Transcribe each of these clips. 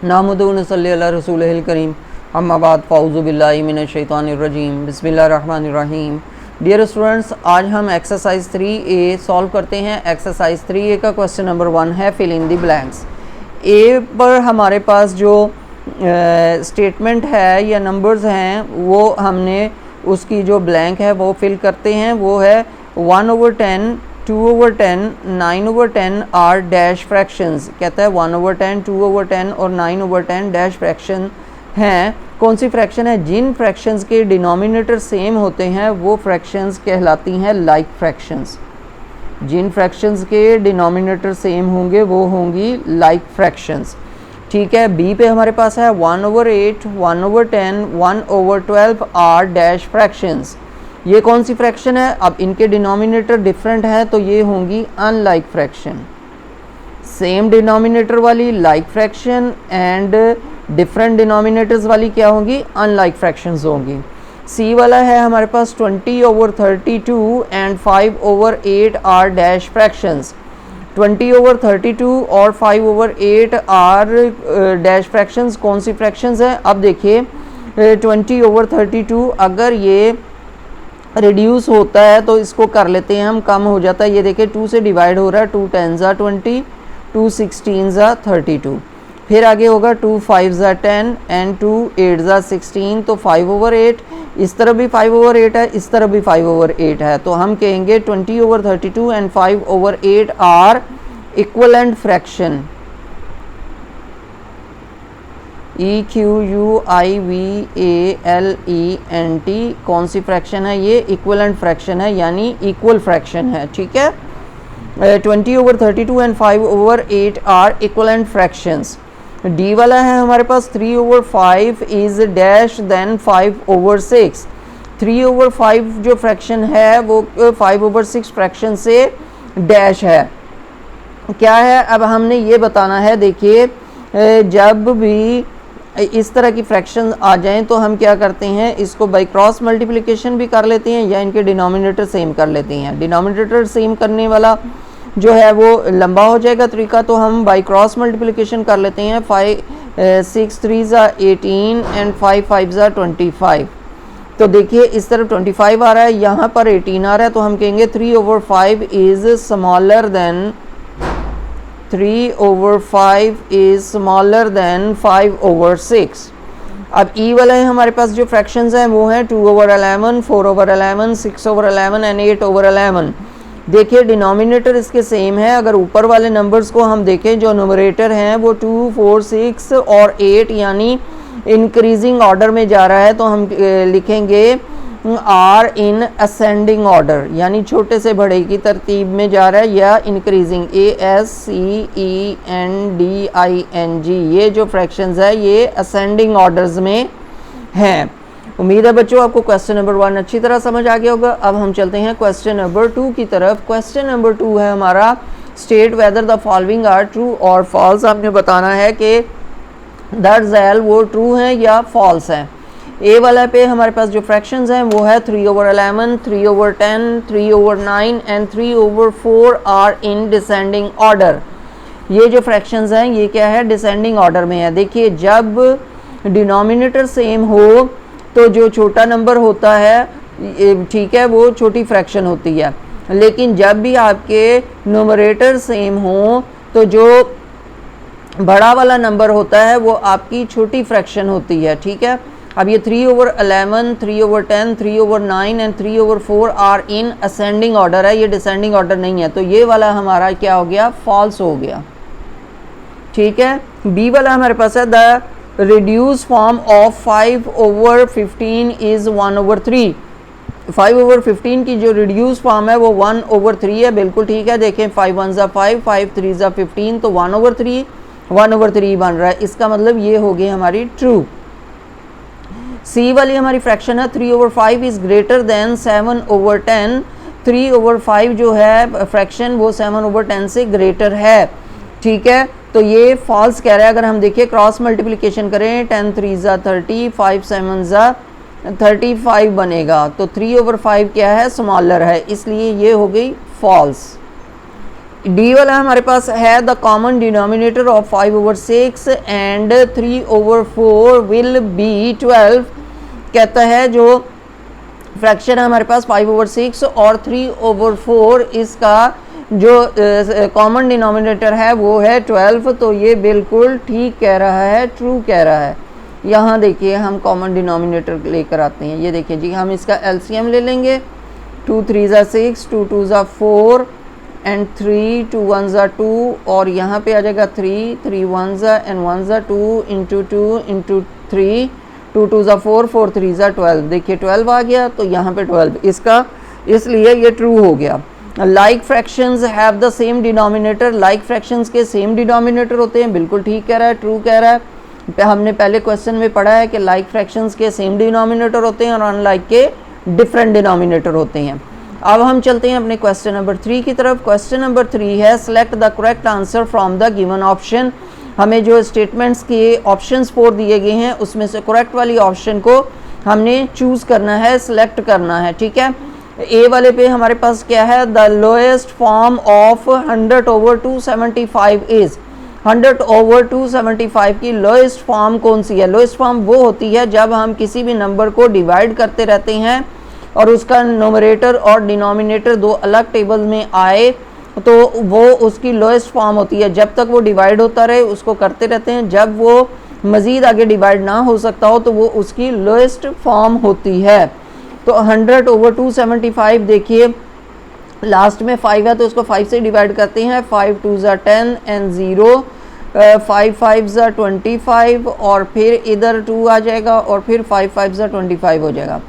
नाहमदुहु व नसल्ली अला रसूलिहिल करीम अम्मा बाद फ़ाऊज़ु बिल्लाहि मिनश शैतानिर रजीम बिस्मिल्लाहिर रहमानिर रहीम। डियर स्टूडेंट्स, आज हम एक्सरसाइज 3A सॉल्व करते हैं। एक्सरसाइज 3A का क्वेश्चन नंबर 1 है फिल इन द ब्लैंक्स। ए पर हमारे पास जो स्टेटमेंट है या नंबर्स हैं वो हमने उसकी जो ब्लैंक है वो फिल करते हैं। वो है 1/10, 2/10, 9/10 आर डैश फ्रैक्शंस। कहता है 1/10, 2/10 और 9/10 डैश फ्रैक्शन हैं। कौन सी फ्रैक्शन है? जिन फ्रैक्शंस के डिनोमिनेटर सेम होते हैं वो फ्रैक्शंस कहलाती हैं लाइक फ्रैक्शंस। जिन फ्रैक्शंस के डिनोमिनेटर सेम होंगे वो होंगी लाइक फ्रैक्शंस। ठीक है। बी पे हमारे पास है 1/8, 1/10, 1/12 आर डैश फ्रैक्शंस। ये कौन सी फ्रैक्शन है? अब इनके डिनोमिनेटर डिफरेंट है तो ये होंगी अनलाइक फ्रैक्शन। सेम डिनोमिनेटर वाली like fraction and different denominators वाली क्या होंगी? अनलाइक फ्रैक्शंस होंगी। सी वाला है हमारे पास 20/32 एंड 5/8 आर डैश फ्रैक्शंस। 20/32 और 5/8 आर डैश फ्रैक्शंस कौन सी फ्रैक्शंस हैं? अब देखिए 20/32 अगर ये रिड्यूस होता है तो इसको कर लेते हैं हम, कम हो जाता है। ये देखिए 2 से डिवाइड हो रहा है, 2 10 ज़ा 20, 2 16 ज़ा 32। फिर आगे होगा 2 5 ज़ा 10 एंड 2 8 ज़ा 16। तो 5/8, इस तरफ भी 5/8 है, इस तरफ भी 5/8 है। तो हम कहेंगे 20/32 and 5/8 are equivalent fraction. EQUIVALENT कौन सी फ्रैक्शन है? ये इक्वलेंट फ्रैक्शन है, यानी इक्वल फ्रैक्शन है। ठीक है। 20/32 and 5/8 are equivalent fractions. D वाला है हमारे पास 3/5 इज डैश देन 5/6। 3/5 जो फ्रैक्शन है वो 5/6 फ्रैक्शन से डैश है। क्या है? अब हमने ये बताना है। देखिए जब भी इस तरह की फ्रैक्शन आ जाएं तो हम क्या करते हैं, इसको बाई क्रॉस मल्टीप्लिकेशन भी कर लेते हैं या इनके डिनोमिनेटर सेम कर लेते हैं। डिनोमिनेटर सेम करने वाला जो है वो लंबा हो जाएगा तरीका, तो हम बाई क्रॉस मल्टीप्लिकेशन कर लेते हैं। 5 6 3 ज़ा 18 एंड 5 5 ज़ा 25। तो देखिए इस तरफ 25 आ रहा है, यहाँ पर 18 आ रहा है, तो हम कहेंगे 3/5 is smaller than 3/5 is smaller than 5/6। अब ई वाला है हमारे पास जो फ्रैक्शंस हैं वो हैं 2/11, 4/11, 6/11 एंड 8/11। देखिए डिनोमिनेटर इसके सेम है। अगर ऊपर वाले नंबर्स को हम देखें, जो न्यूमरेटर हैं वो 2, 4, 6 और 8 यानी इंक्रीजिंग ऑर्डर में जा रहा है, तो हम लिखेंगे आर इन असेंडिंग ऑर्डर, यानी छोटे से बड़े की तरतीब में जा रहा है, या इंक्रीजिंग ASCENDING। ये जो फ्रैक्शंस है ये असेंडिंग ऑर्डर्स में हैं। उम्मीद है बच्चों आपको क्वेश्चन नंबर 1 अच्छी तरह समझ आ गया होगा। अब हम चलते हैं क्वेश्चन नंबर 2 की तरफ। क्वेश्चन नंबर 2 है हमारा state whether the following are true और फॉल्स। हमने बताना है कि द रिजल्ट वो ट्रू है या फॉल्स है। ए वाला पे हमारे पास जो फ्रैक्शंस हैं वो है 3/11, 3/10, 3/9 and 3/4 are in descending order. ये जो फ्रैक्शंस हैं ये क्या है? डिसेंडिंग ऑर्डर में है। देखिए जब डिनोमिनेटर सेम हो तो जो छोटा नंबर होता है, ठीक है, वो छोटी फ्रैक्शन होती है, लेकिन जब भी आपके न्यूमरेटर सेम हो तो जो बड़ा वाला नंबर होता है वो आपकी छोटी फ्रैक्शन होती है। ठीक है। अब ये 3/11, 3/10, 3/9 and 3/4 are in ascending order है, ये डिसेंडिंग ऑर्डर नहीं है, तो ये वाला हमारा क्या हो गया? फॉल्स हो गया। ठीक है। बी वाला हमारे पास है the reduce form of 5/15 is 1/3। 5/15 की जो रिड्यूस फॉर्म है वो 1/3 है। बिल्कुल ठीक है। देखें 5 1 ज़ा 5, 5 3 ज़ा 15, तो 1/3 1/3 बन रहा है। इसका मतलब ये हो गई हमारी ट्रू। सी वाली हमारी फ्रैक्शन है 3/5 इज ग्रेटर देन 7/10। 3/5 जो है फ्रैक्शन वो 7/10 से ग्रेटर है। ठीक है। तो ये फॉल्स कह रहा है। अगर हम देखिए क्रॉस मल्टीप्लिकेशन करें 10 3 ज़ा 30, 5 7 ज़ा 35 बनेगा, तो 3/5 क्या है? स्मॉलर है, इसलिए ये हो गई फॉल्स। डी वाला हमारे पास है the common denominator of 5/6 and 3/4 will be 12। कहता है जो फ्रैक्शन है हमारे पास 5/6 और 3/4, इसका जो कॉमन डिनोमिनेटर है वो है 12। तो ये बिल्कुल ठीक कह रहा है, ट्रू कह रहा है। यहाँ देखिए हम कॉमन डिनोमिनेटर लेकर आते हैं। ये देखिए जी, हम इसका एलसीएम ले लेंगे। 2 3 6, 2 2 4 एंड 3 2 1 2, और यहाँ पे आ जाएगा 3 3 1 एंड 1 2 इंटू 2 इंटू 3, 2 2 4 4 3 12। देखिए 12 आ गया, तो यहाँ पे 12 इसका, इसलिए ये ट्रू हो गया। Like fractions have the same denominator, like fractions के सेम डिनोमिनेटर होते हैं, बिल्कुल ठीक कह रहा है, ट्रू कह रहा है। हमने पहले क्वेश्चन में पढ़ा है कि लाइक फ्रैक्शंस के सेम डिनोमिनेटर होते हैं और अनलाइक के डिफरेंट डिनोमिनेटर होते हैं। अब हम चलते हैं अपने क्वेश्चन नंबर 3 की तरफ। क्वेश्चन नंबर 3 है select the correct answer from the given option. हमें जो स्टेटमेंट्स के ऑप्शंस 4 दिए गए हैं उसमें से करेक्ट वाली ऑप्शन को हमने चूज करना है, सिलेक्ट करना है, ठीक है। ए वाले पे हमारे पास क्या है, the lowest form of 100/275 is, 100/275 की लोएस्ट फॉर्म कौन सी है? लोएस्ट फॉर्म वो होती है जब हम किसी भी नंबर को डिवाइड करते रहते हैं और उसका नोमरेटर और डिनोमिनेटर दो अलग टेबल में आए, तो वो उसकी लोएस्ट फॉर्म होती है। जब तक वो डिवाइड होता रहे उसको करते रहते हैं, जब वो मज़ीद आगे डिवाइड ना हो सकता हो तो वो उसकी लोएस्ट फॉर्म होती है। तो 100/275 देखिए लास्ट में 5 है तो उसको 5 से डिवाइड करते हैं। 5 2 10 एंड 0, 5 5 25, और फिर इधर 2 आ जाएगा और फिर 5 5 25 हो जाएगा।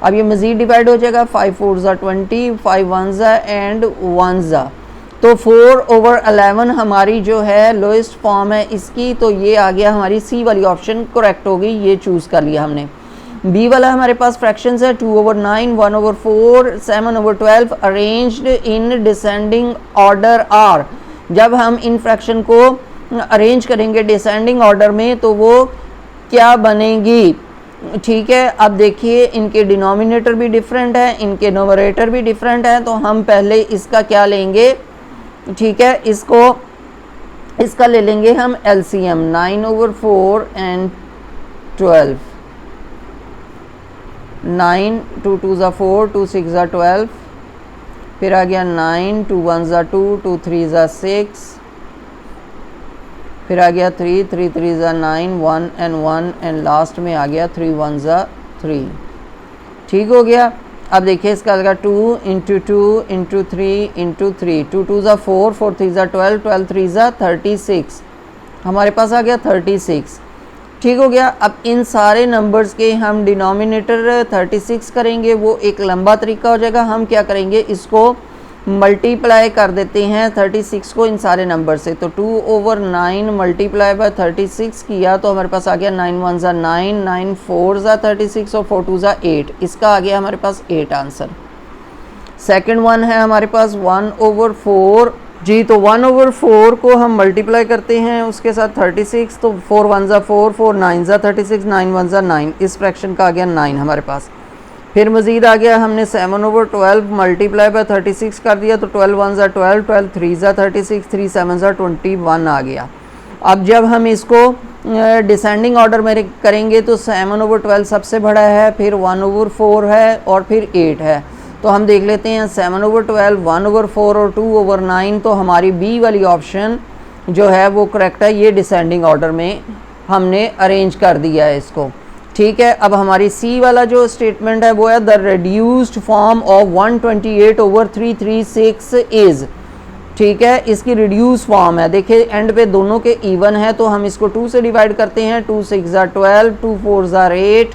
अब ये मज़ीद डिवाइड हो जाएगा, 5 4 20, 5 1 एंड 1। तो 4/11 हमारी जो है लोएस्ट फॉर्म है इसकी, तो ये आ गया हमारी सी वाली ऑप्शन करेक्ट हो गई, ये चूज़ कर लिया हमने। बी वाला हमारे पास फ्रैक्शंस है 2/9, 1/4, 7/12 arranged in descending order are. जब हम इन फ्रैक्शन को अरेंज करेंगे डिसेंडिंग ऑर्डर में तो वो क्या बनेगी, ठीक है। अब देखिए इनके डिनोमिनेटर भी डिफरेंट है, इनके नोमरेटर भी डिफरेंट है, तो हम पहले इसका क्या लेंगे, ठीक है, इसका ले लेंगे हम एलसीएम 9/4 एंड 12। 9 2 2 4, 2 6 12, फिर आ गया 9 2 1 2, 2 3 6, फिर आ गया 3 3 3 9, 1 एंड 1 एंड लास्ट में आ गया 3 1 3। ठीक हो गया। अब देखिए इसका लगा 2 इंटू 2 इंटू 3 इंटू 3, 2 2 4, 4 3 12, 12 3 36, हमारे पास आ गया 36। ठीक हो गया। अब इन सारे नंबर्स के हम डिनोमिनेटर 36 करेंगे, वो एक लंबा तरीका हो जाएगा। हम क्या करेंगे, इसको मल्टीप्लाई कर देते हैं 36 को इन सारे नंबर से। तो 2/9 मल्टीप्लाई बाय 36 किया तो हमारे पास आ गया 9 1 9, 9 4 36 और 4 2 8। इसका आ गया हमारे पास 8 आंसर। सेकंड वन है हमारे पास 1/4 जी। तो 1/4 को हम मल्टीप्लाई करते हैं उसके साथ 36, तो 4 1 4, 4 9 36, 9 1 9, इस फ्रैक्शन का आ गया 9 हमारे पास। फिर मज़ीद आ गया हमने 7/12 मल्टीप्लाई बाय 36 कर दिया, तो 12 1 12, 12 3 36, 3 7 21 आ गया। अब जब हम इसको डिसेंडिंग ऑर्डर में करेंगे तो 7/12 सबसे बड़ा है, फिर 1/4 है और फिर 8 है। तो हम देख लेते हैं 7/12, 1/4 और 2/9, तो हमारी बी वाली ऑप्शन जो है वो करेक्ट है। ये डिसेंडिंग ऑर्डर में हमने अरेंज कर दिया है इसको, ठीक है। अब हमारी सी वाला जो स्टेटमेंट है वो है the reduced form of 128/336 is, ठीक है। इसकी रिड्यूस फॉर्म है, देखिए एंड पे दोनों के इवन है, तो हम इसको 2 से डिवाइड करते हैं। 2 6 12, 2 4 8,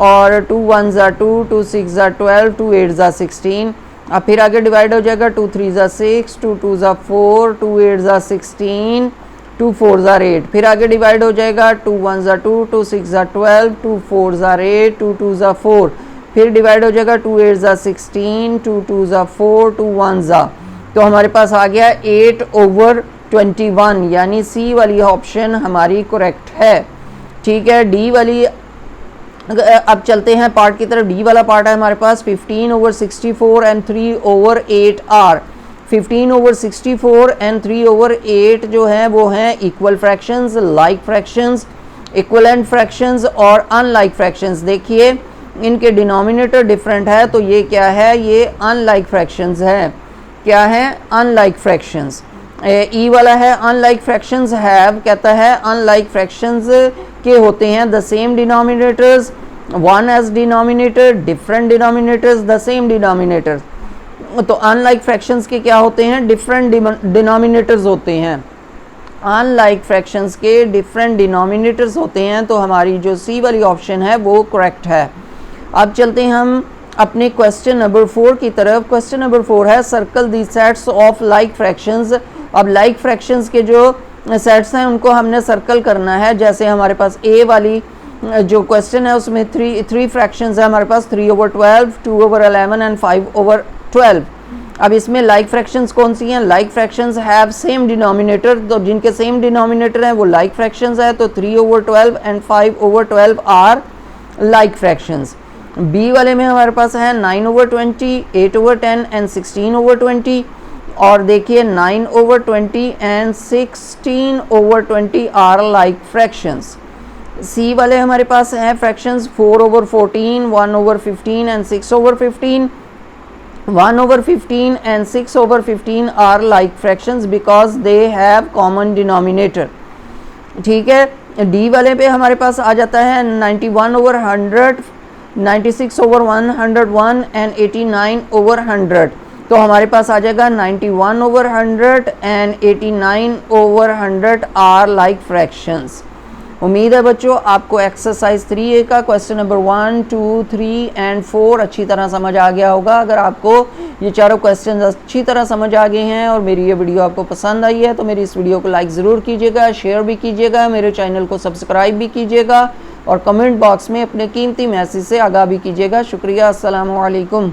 और 2 1 2, 2 6 12, 2 8 16। अब फिर आगे डिवाइड हो जाएगा 2 3 6, 2 2 4, 2 8 16, 2 4 8। फिर आगे डिवाइड हो जाएगा 2 1 2, 2 6 12, 2 4 8, 2 2 4। फिर डिवाइड हो जाएगा 2 8 16, 2 2 4, 2 1। तो हमारे पास आ गया 8/21, यानी सी वाली ऑप्शन हमारी करेक्ट है, ठीक है। डी वाली, अब चलते हैं पार्ट की तरफ। डी वाला पार्ट है हमारे पास 15/64 एंड 3/8 आर। 15/64 एंड 3/8 जो है वो हैं equal fractions, like fractions, equivalent fractions और अनलाइक फ्रैक्शंस। देखिए इनके डिनोमिनेटर डिफरेंट है, तो ये क्या है, ये अनलाइक फ्रैक्शंस है। क्या है, अनलाइक फ्रैक्शंस। ई वाला है अनलाइक फ्रैक्शंस हैव, कहता है अनलाइक फ्रैक्शंस के होते हैं the same denominators, one as denominator, different denominators, the same denominator. तो अनलाइक फ्रैक्शंस के क्या होते हैं, डिफरेंट डिनोमिनेटर्स होते हैं। अनलाइक फ्रैक्शंस के डिफरेंट डिनोमिनेटर्स होते हैं, तो हमारी जो सी वाली ऑप्शन है वो करेक्ट है। अब चलते हैं हम अपने क्वेश्चन नंबर 4 की तरफ। क्वेश्चन नंबर 4 है circle the sets of like fractions. अब लाइक फ्रैक्शंस के जो सेट्स हैं उनको हमने सर्कल करना है। जैसे हमारे पास ए वाली जो क्वेश्चन है उसमें थ्री फ्रैक्शंस है हमारे पास, 3/12, 2/11 एंड 5/12। अब इसमें लाइक फ्रैक्शंस कौन सी हैं, like fractions have same denominator, तो जिनके सेम डिनोमिनेटर हैं वो लाइक फ्रैक्शंस है, तो 3/12 and 5/12 are like fractions. B वाले में हमारे पास है 9/20, 8/10 एंड 16/20, और देखिए 9/20 एंड 16/20 आर लाइक फ्रैक्शंस। सी वाले हमारे पास हैं fractions 4/14, 1/15 and 6/15। 1/15 and 6/15 are like fractions because they have common denominator। ठीक है। डी वाले पे हमारे पास आ जाता है 91/100, 96/101 एंड 89/100। तो हमारे पास आ जाएगा 91/100 एंड 89/100 आर लाइक फ्रैक्शंस। उम्मीद है बच्चों आपको एक्सरसाइज 3A का क्वेश्चन नंबर 1, 2, 3 एंड 4 अच्छी तरह समझ आ गया होगा। अगर आपको ये चारों क्वेश्चन अच्छी तरह समझ आ गए हैं और मेरी ये वीडियो आपको पसंद आई है तो मेरी इस वीडियो को लाइक ज़रूर कीजिएगा, शेयर भी कीजिएगा, मेरे चैनल को सब्सक्राइब भी कीजिएगा और कमेंट बॉक्स में अपने कीमती मैसेज से आगाह भी कीजिएगा। शुक्रिया। अस्सलामु अलैकुम।